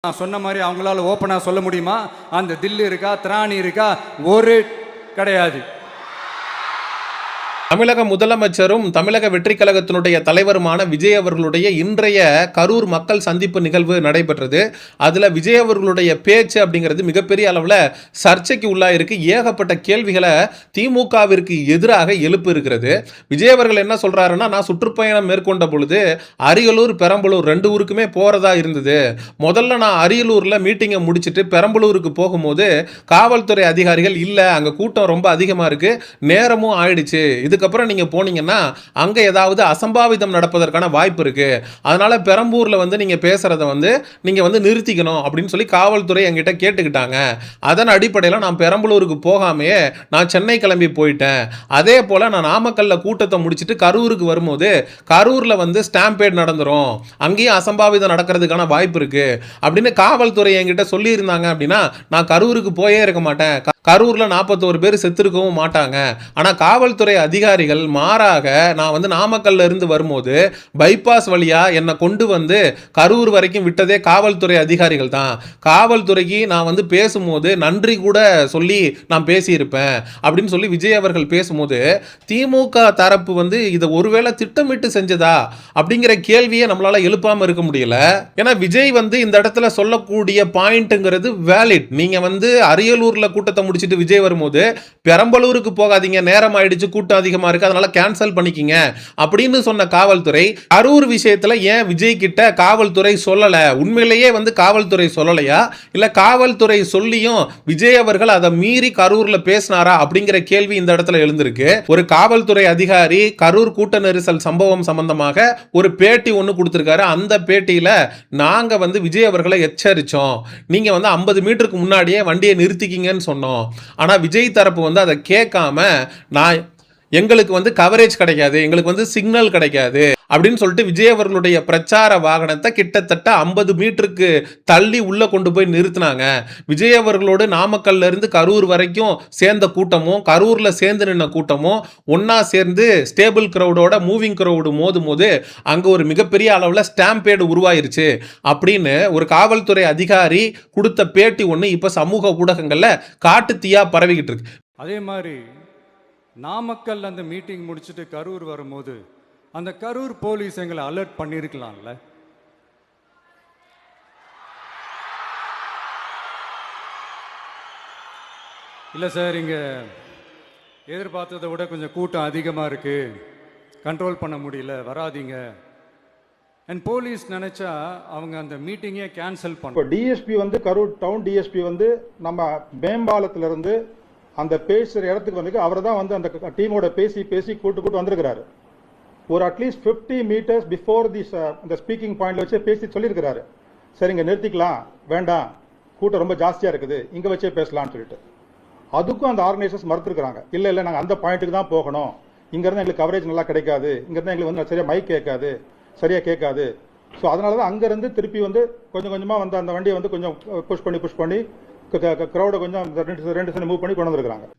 நான் சொன்ன மாதிரி அவங்களால ஓப்பனாக சொல்ல முடியுமா? அந்த தில்லு இருக்கா, திராணி இருக்கா? ஒரு கிடையாது. தமிழக முதலமைச்சரும் தமிழக வெற்றி கழகத்தினுடைய தலைவருமான விஜய் அவர்களுடைய இன்றைய கரூர் மக்கள் சந்திப்பு நிகழ்வு நடைபெற்றது. அதில் விஜய் அவர்களுடைய பேச்சு அப்படிங்கிறது மிகப்பெரிய அளவில் சர்ச்சைக்கு உள்ளாயிருக்கு. ஏகப்பட்ட கேள்விகளை திமுகவிற்கு எதிராக எழுப்பு இருக்கிறது. விஜய் அவர்கள் என்ன சொல்றாருன்னா, நான் சுற்றுப்பயணம் மேற்கொண்ட பொழுது அரியலூர் பெரம்பலூர் 2 ஊருக்குமே போறதா இருந்தது. முதல்ல நான் அரியலூர்ல மீட்டிங்கை முடிச்சுட்டு பெரம்பலூருக்கு போகும்போது காவல்துறை அதிகாரிகள் இல்லை, அங்கே கூட்டம் ரொம்ப அதிகமாக இருக்கு, நேரமும் ஆயிடுச்சு, இதுக்கப்புறம் நீங்க போனீங்கன்னா அங்க ஏதாவது அசம்பாவிதம் நடப்பதற்கான வாய்ப்பு இருக்கு, அதனால பெரம்பூர்ல வந்து நீங்க பேசுறத வந்து நீங்க வந்து நிறுத்திக்கணும் அப்படின்னு சொல்லி காவல்துறை என்கிட்ட கேட்டுக்கிட்டாங்க. அதன் அடிப்படையில் நான் பெரம்பலூருக்கு போகாமையே நான் சென்னை கிளம்பி போயிட்டேன். அதே போல நான் நாமக்கல்ல கூட்டத்தை முடிச்சுட்டு கரூருக்கு வரும்போது கரூர்ல வந்து ஸ்டாம்பேட் நடந்துரும், அங்கேயும் அசம்பாவிதம் நடக்கிறதுக்கான வாய்ப்பு இருக்கு அப்படின்னு காவல்துறை என்கிட்ட சொல்லி இருந்தாங்க. அப்படின்னா நான் கரூருக்கு போயே இருக்க மாட்டேன், கரூர்ல 41 பேர் செத்துருக்கவும் மாட்டாங்க. ஆனா காவல்துறை அதிகாரிகள் மாறாக நான் வந்து நாமக்கல்ல இருந்து வரும்போது பைபாஸ் வழியா என்னை கொண்டு வந்து கரூர் வரைக்கும் விட்டதே காவல்துறை அதிகாரிகள் தான். காவல்துறைக்கு நான் வந்து பேசும்போது நன்றி கூட சொல்லி நான் பேசியிருப்பேன் அப்படின்னு சொல்லி விஜய் அவர்கள் பேசும்போது திமுக தரப்பு வந்து இதை ஒருவேளை திட்டமிட்டு செஞ்சதா அப்படிங்கிற கேள்வியை நம்மளால எழுப்பாம இருக்க முடியல. ஏன்னா விஜய் வந்து இந்த இடத்துல சொல்லக்கூடிய பாயிண்ட்ங்கிறது வேலிட். நீங்க வந்து அரியலூர்ல கூட்டத்தை முடிச்சிட்டு விஜய் வரும்போது பெரம்பலூருக்கு போகாதீங்க, நேரம் ஆயிடுச்சு, கூட்டம் அதிகமா இருக்கு, அதனால கேன்சல் பண்ணிக்கிங்க அப்படின்னு சொன்ன காவல்துறை கரூர் விஷயத்துல ஏன் விஜய் கிட்ட காவல்துறை சொல்லல? உண்மையிலேயே வந்து காவல்துறை சொல்லலையா, இல்ல காவல்துறை சொல்லியும் விஜய் அவர்கள் அதை மீறி கரூர்ல பேசினாரா அப்படிங்கிற கேள்வி இந்த இடத்துல எழுந்திருக்கு. ஒரு காவல்துறை அதிகாரி கரூர் கூட்ட நெரிசல் சம்பவம் சம்பந்தமாக ஒரு பேட்டி ஒன்று கொடுத்திருக்காரு. அந்த பேட்டியில நாங்க வந்து விஜய் அவர்களை எச்சரிச்சோம், நீங்க வந்து 50 மீட்டருக்கு முன்னாடியே வண்டியை நிறுத்திக்கிங்கன்னு சொன்னோம். ஆனா விஜய் தரப்பு வந்து அதை கேட்காம எங்களுக்கு வந்து கவரேஜ் கிடைக்காது, எங்களுக்கு வந்து சிக்னல் கிடைக்காது அப்படின்னு சொல்லிட்டு விஜய் அவர்களுடைய பிரச்சார வாகனத்தை கிட்டத்தட்ட 50 மீட்டருக்கு தள்ளி உள்ள கொண்டு போய் நிறுத்தினாங்க. விஜய் அவர்களோடு நாமக்கல்ல இருந்து கரூர் வரைக்கும் சேர்ந்த கூட்டமும் கரூர்ல சேர்ந்து நின்ன கூட்டமும் ஒன்னா சேர்ந்து ஸ்டேபிள் கிரௌடோட மூவிங் கிரௌடு மோதும் போது அங்க ஒரு மிகப்பெரிய அளவில் ஸ்டாம்பேடு உருவாயிருச்சு அப்படின்னு ஒரு காவல்துறை அதிகாரி கொடுத்த பேட்டி ஒன்று இப்ப சமூக ஊடகங்கள்ல காட்டு தீயா பரவிக்கிட்டு இருக்கு. அதே மாதிரி நாமக்கல் அந்த மீட்டிங் முடிச்சுட்டு கரூர் வரும்போது அந்த கரூர் போலீஸ் எங்களை அலர்ட் பண்ணியிருக்கலாம்ல. இல்லை சார், இங்கே எதிர்பார்த்ததை விட கொஞ்சம் கூட்டம் அதிகமாக இருக்கு, கண்ட்ரோல் பண்ண முடியல, வராதிங்க. அண்ட் போலீஸ் நினைச்சா அவங்க அந்த மீட்டிங்கே கேன்சல் பண்ண. டிஎஸ்பி வந்து கரூர் டவுன் டிஎஸ்பி வந்து நம்ம மேம்பாலத்திலிருந்து அந்த பேசுகிற இடத்துக்கு வந்து அவர் தான் வந்து அந்த டீமோட பேசி கூட்டு வந்திருக்கிறாரு. ஒரு அட்லீஸ்ட் 50 மீட்டர்ஸ் பிஃபோர் இந்த ஸ்பீக்கிங் பாயிண்ட்ல வச்சு பேசி சொல்லியிருக்கிறாரு, சரி இங்கே நிறுத்திக்கலாம், வேண்டாம் கூட்டம் ரொம்ப ஜாஸ்தியாக இருக்குது, இங்கே வச்சே பேசலாம்னு சொல்லிட்டு. அதுக்கும் அந்த ஆர்கனைசர்ஸ் மறுத்துருக்குறாங்க, இல்லை நாங்கள் அந்த பாயிண்ட்டுக்கு தான் போகணும், இங்கேருந்து எங்களுக்கு கவரேஜ் நல்லா கிடைக்காது, இங்கேருந்து எங்களுக்கு வந்து சரியாக மைக் கேட்காது, சரியாக கேட்காது. ஸோ அதனால தான் அங்கேருந்து திருப்பி வந்து கொஞ்சம் கொஞ்சமாக வந்து அந்த வண்டியை வந்து கொஞ்சம் புஷ் பண்ணி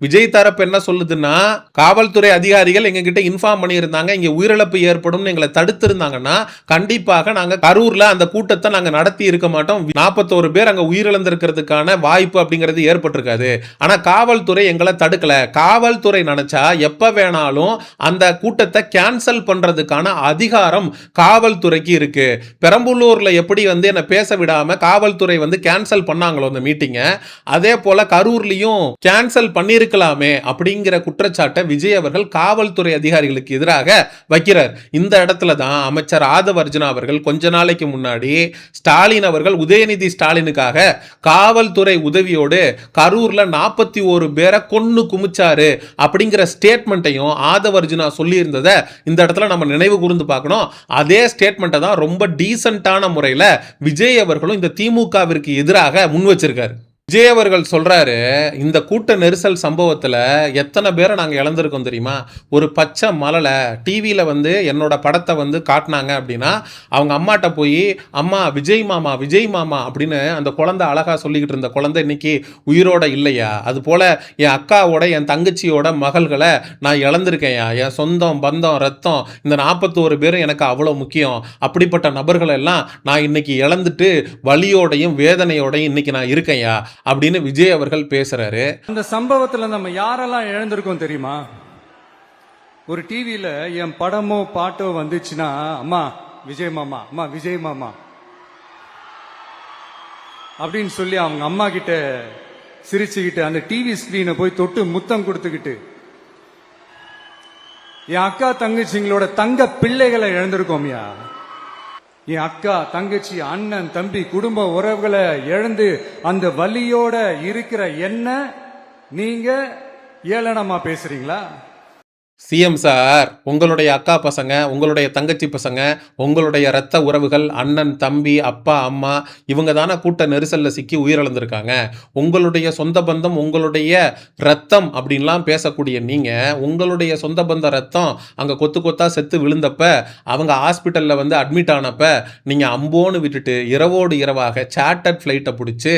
விஜய் தரப்பு என்ன சொல்லுதுன்னா, காவல்துறை அதிகாரிகள் எங்க கிட்ட இன்ஃபார்ம் பண்ணியிருந்தாங்க, இங்க உயிரிழப்பு ஏற்படும் எங்களை தடுத்து இருந்தாங்கன்னா கண்டிப்பாக நாங்க கரூர்ல அந்த கூட்டத்தை நாங்க நடத்தி இருக்க மாட்டோம், 41 பேர் அங்க உயிரிழந்திருக்கிறதுக்கான வாய்ப்பு அப்படிங்கிறது ஏற்பட்டிருக்காது. ஆனா காவல்துறை எங்களை தடுக்கல. காவல்துறை நினைச்சா எப்ப வேணாலும் அந்த கூட்டத்தை கேன்சல் பண்றதுக்கான அதிகாரம் காவல்துறைக்கு இருக்கு. பெரம்பலூர்ல எப்படி வந்து என்ன பேச விடாம காவல்துறை வந்து கேன்சல் பண்ணாங்களோ அந்த மீட்டிங்கை, அதே போல கரூர்லயும் கேன்சல் பண்ணிருக்கலாமே அப்படிங்கிற குற்றச்சாட்டை விஜய் அவர்கள் காவல்துறை அதிகாரிகளுக்கு எதிராக வைக்கிறார். இந்த இடத்துல தான் அமைச்சர் ஆதவ அர்ஜுனா அவர்கள் கொஞ்ச நாளைக்கு முன்னாடி ஸ்டாலின் அவர்கள் உதயநிதி ஸ்டாலினுக்காக காவல்துறை உதவியோடு கரூர்ல 41 பேரை கொன்னு குமிச்சாரு அப்படிங்கிற ஸ்டேட்மெண்ட்டையும் ஆதவ அர்ஜுனா சொல்லி இருந்ததை இந்த இடத்துல நம்ம நினைவு கூர்ந்து பார்க்கணும். அதே ஸ்டேட்மெண்ட்டை தான் ரொம்ப டீசென்ட்டான முறையில் விஜய் அவர்களும் இந்த திமுகவிற்கு எதிராக முன் வச்சிருக்காரு. விஜய் அவர்கள் சொல்றாரு, இந்த கூட்ட நெரிசல் சம்பவத்துல எத்தனை பேரை நாங்க இழந்திருக்கோம் தெரியுமா? ஒரு பச்சை மலல டிவியில வந்து என்னோட படத்தை வந்து காட்டினாங்க அப்படின்னா அவங்க அம்மாட்ட போய் அம்மா விஜய் மாமா அப்படின்னு அந்த குழந்தை அழகா சொல்லிக்கிட்டு இருந்த குழந்தை இன்னைக்கு உயிரோட இல்லையா? அது போல என் அக்காவோட என் தங்கச்சியோட மகள்களை நான் இழந்திருக்கேன்யா. என் சொந்தம் பந்தம் ரத்தம் இந்த 41 பேரும் எனக்கு அவ்வளோ முக்கியம். அப்படிப்பட்ட நபர்கள் எல்லாம் நான் இன்னைக்கு இழந்துட்டு வலியோடையும் வேதனையோடையும் இன்னைக்கு நான் இருக்கேன்யா அப்படின்னு விஜய் அவர்கள் பேசுறாரு. அந்த சம்பவத்துல நம்ம யாரெல்லாம் இழந்திருக்கோம் தெரியுமா? ஒரு டிவியில என் படமோ பாட்டோ வந்துச்சுன்னா அம்மா விஜய் மாமா அப்படின்னு சொல்லி அவங்க அம்மா கிட்ட சிரிச்சுக்கிட்டு அந்த டிவி ஸ்கிரீனை போய் தொட்டு முத்தம் கொடுத்துக்கிட்டு என் அக்கா தங்கச்சிங்களோட தங்க பிள்ளைகளை இழந்திருக்கோம்யா. என் அக்கா தங்கச்சி அண்ணன் தம்பி குடும்ப உறவுகளை இழந்து அந்த வலியோட இருக்கிற என்ன நீங்க ஏளனமா பேசுறீங்களா? சிஎம் சார், உங்களுடைய அக்கா பசங்க, உங்களுடைய தங்கச்சி பசங்க, உங்களுடைய இரத்த உறவுகள் அண்ணன் தம்பி அப்பா அம்மா இவங்க தானே கூட்ட நெரிசலில் சிக்கி உயிரிழந்திருக்காங்க. உங்களுடைய சொந்த பந்தம் உங்களுடைய ரத்தம் அப்படின்லாம் பேசக்கூடிய நீங்கள் உங்களுடைய சொந்த பந்த ரத்தம் அங்கே கொத்து கொத்தா செத்து விழுந்தப்ப அவங்க ஹாஸ்பிட்டலில் வந்து அட்மிட் ஆனப்ப நீங்கள் அம்போன்னு விட்டுட்டு இரவோடு இரவாக சார்ட்டர்ட் ஃப்ளைட்டை பிடிச்சி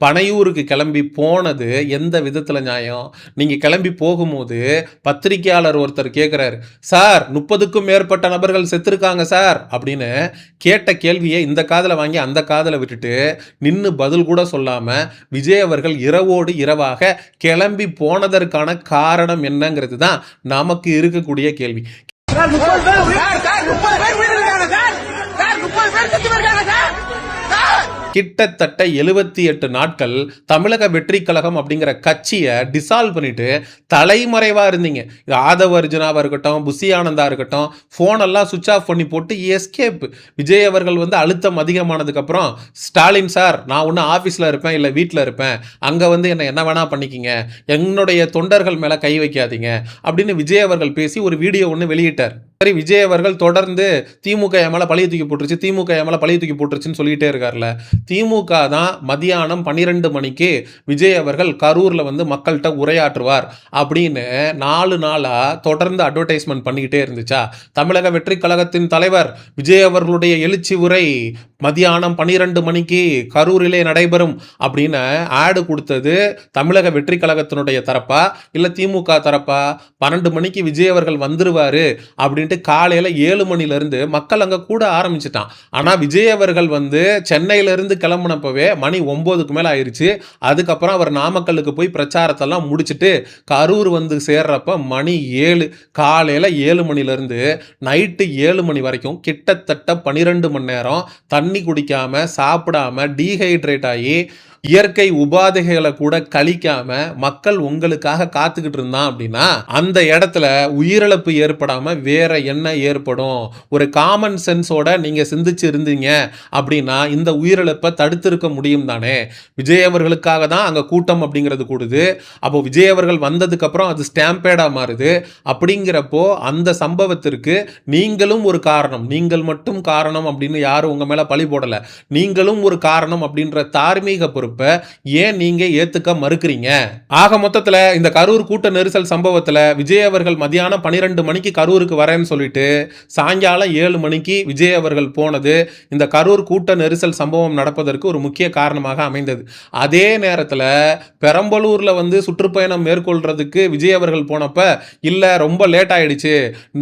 பனையூருக்கு கிளம்பி போனது எந்த விதத்தில் நியாயம்? நீங்கள் கிளம்பி போகும்போது பத்திரிகையாளர் ஒருத்தர் கேட்கிறார், சார் 30க்கும் மேற்பட்ட நபர்கள் செத்துருக்காங்க சார் அப்படின்னு கேட்ட கேள்வியை இந்த காதல வாங்கி அந்த காதல விட்டுட்டு நின்னு பதில் கூட சொல்லாம விஜய் அவர்கள் இரவோடு இரவாக கிளம்பி போனதற்கான காரணம் என்னங்கிறது தான் நமக்கு இருக்கக்கூடிய கேள்வி. கிட்டத்தட்ட 78 நாட்கள் தமிழக வெற்றி கழகம் அப்படிங்கிற கட்சியை டிசால்வ் பண்ணிட்டு தலைமறைவா இருந்தீங்க. ஆதவ அர்ஜுனாவா இருக்கட்டும், புசி ஆனந்தா இருக்கட்டும், போனெல்லாம் சுவிட்ச் ஆஃப் பண்ணி போட்டு எஸ்கேப். விஜய் அவர்கள் வந்து அழுத்தம் அதிகமானதுக்கு அப்புறம் ஸ்டாலின் சார் நான் ஒன்று ஆஃபீஸில் இருப்பேன் இல்லை வீட்டில் இருப்பேன், அங்கே வந்து என்ன வேணா பண்ணிக்கிங்க, என்னுடைய தொண்டர்கள் மேலே கை வைக்காதீங்க அப்படின்னு விஜய் அவர்கள் பேசி ஒரு வீடியோ ஒன்று வெளியிட்டார். சரி, விஜய் அவர்கள் தொடர்ந்து திமுக மேலே பழைய தூக்கி போட்டுருச்சுன்னு சொல்லிட்டே இருக்கார்ல. திமுக தான் மதியானம் 12 மணிக்கு விஜய் அவர்கள் கரூரில் வந்து மக்கள்கிட்ட உரையாற்றுவார் அப்படின்னு 4 நாளா தொடர்ந்து அட்வர்டைஸ்மெண்ட் பண்ணிக்கிட்டே இருந்துச்சா? தமிழக வெற்றி கழகத்தின் தலைவர் விஜய் அவர்களுடைய எழுச்சி உரை மதியானம் 12 மணிக்கு கரூரிலே நடைபெறும் அப்படின்னு ஆடு கொடுத்தது தமிழக வெற்றி கழகத்தினுடைய தரப்பா இல்லை திமுக தரப்பா? 12 மணிக்கு விஜய் அவர்கள் வந்துருவாரு அப்படின்ட்டு காலையில 7 மணிலிருந்து மக்கள் அங்க கூட ஆரம்பிச்சிட்டான். ஆனா விஜய் அவர்கள் வந்து சென்னையிலிருந்து கிளம்பினப்பவே மணி 9க்கு மேல ஆயிருச்சு. அதுக்கப்புறம் அவர் நாமக்கல்லுக்கு போய் பிரச்சாரத்தெல்லாம் முடிச்சுட்டு கரூர் வந்து சேர்றப்ப மணி 7. காலையில 7 மணிலிருந்து நைட்டு 7 மணி வரைக்கும் கிட்டத்தட்ட 12 மணி நேரம் தண்ணி குடிக்காம சாப்பிடாம டீஹைட்ரேட் ஆகி இயற்கை உபாதைகளை கூட கழிக்காம மக்கள் உங்களுக்காக காத்துக்கிட்டு இருந்தான் அப்படின்னா அந்த இடத்துல உயிரிழப்பு ஏற்படாம வேற என்ன ஏற்படும்? ஒரு காமன் சென்ஸோட நீங்க சிந்திச்சு இருந்தீங்க அப்படின்னா இந்த உயிரிழப்பை தடுத்திருக்க முடியும் தானே. விஜய் அவர்களுக்காக தான் அங்க கூட்டம் அப்படிங்கிறது கூடுது. அப்போ விஜய் அவர்கள் வந்ததுக்கு அப்புறம் அது ஸ்டாம்பேடா மாறுது. அப்படிங்கிறப்போ அந்த சம்பவத்திற்கு நீங்களும் ஒரு காரணம், நீங்கள் மட்டும் காரணம் அப்படின்னு யாரும் உங்க மேல பழி போடல, நீங்களும் ஒரு காரணம் அப்படின்ற தார்மீக பொறுப்பு ஏன் நீங்க ஏத்துக்க மறுக்கிறீங்க? ஆக மொத்தத்துல இந்த கரூர் கூட்ட நெரிசல் சம்பவத்துல விஜய் அவர்கள் மதியானம் 12 மணிக்கு கரூருக்கு வரேன்னு சொல்லிட்டு சாயங்காலம் 7 மணிக்கு விஜய் அவர்கள் போனது இந்த கரூர் கூட்ட நெரிசல் சம்பவம் நடப்பதற்கு ஒரு முக்கிய காரணமாக அமைந்தது. அதே நேரத்துல பெரம்பலூர்ல வந்து சுற்றுப்பயணம் மேற்கொள்றதுக்கு விஜய் அவர்கள் போனப்ப இல்ல ரொம்ப லேட் ஆயிடுச்சு,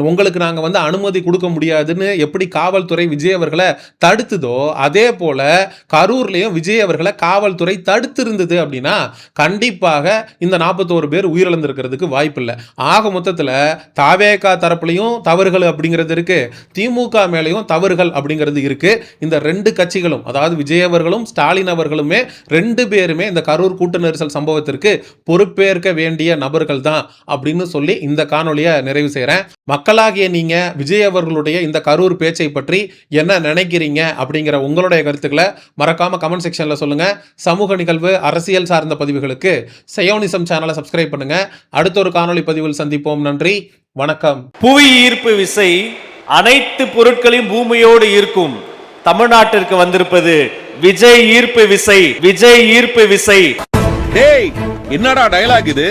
உங்களுக்கு நாங்க வந்து அனுமதி கொடுக்க முடியாதுன்னு எப்படி காவல்துறை விஜய் அவர்களை தடுத்துதோ அதே போல கரூர்லயும் விஜய் அவர்களை காவல்துறை தடுத்து இருந்தது அப்படின்னா கண்டிப்பாக இந்த 41 பேர் உயிரிழந்திருக்கிறதுக்கு வாய்ப்பு இல்லை. ஆக மொத்தத்தில் தாவேகா தரப்புலையும் தவறுகள் அப்படிங்கிறது இருக்கு, திமுக மேலையும் தவறுகள் அப்படிங்கிறது இருக்கு. இந்த 2 கட்சிகளும் அதாவது விஜய் அவர்களும் ஸ்டாலின் அவர்களுமே 2 பேருமே இந்த கரூர் கூட்ட நெரிசல் சம்பவத்திற்கு பொறுப்பேற்க வேண்டிய நபர்கள் தான் அப்படின்னு சொல்லி இந்த காணொலியை நிறைவு செய்கிறேன். மக்களாகிய நீங்க விஜய் அவர்களுடைய இந்த கரூர் பேச்சை பற்றி என்ன நினைக்கிறீங்க அப்படிங்கிற உங்களுடைய கருத்துக்களை மறக்காம கமெண்ட் செக்ஷன்ல சொல்லுங்க. சமூக நிகழ்வு அரசியல் சார்ந்த பதிவுகளுக்கு சயோனிசம் சேனலை சப்ஸ்கிரைப் பண்ணுங்க. அடுத்த ஒரு காணொளி பதிவில் சந்திப்போம். நன்றி, வணக்கம். புவி ஈர்ப்பு விசை அனைத்து பொருட்களையும் பூமியோடு ஈர்க்கும். தமிழ்நாட்டிற்கு வந்திருப்பது விஜய் ஈர்ப்பு விசை. டேய் என்னடா டயலாக் இது?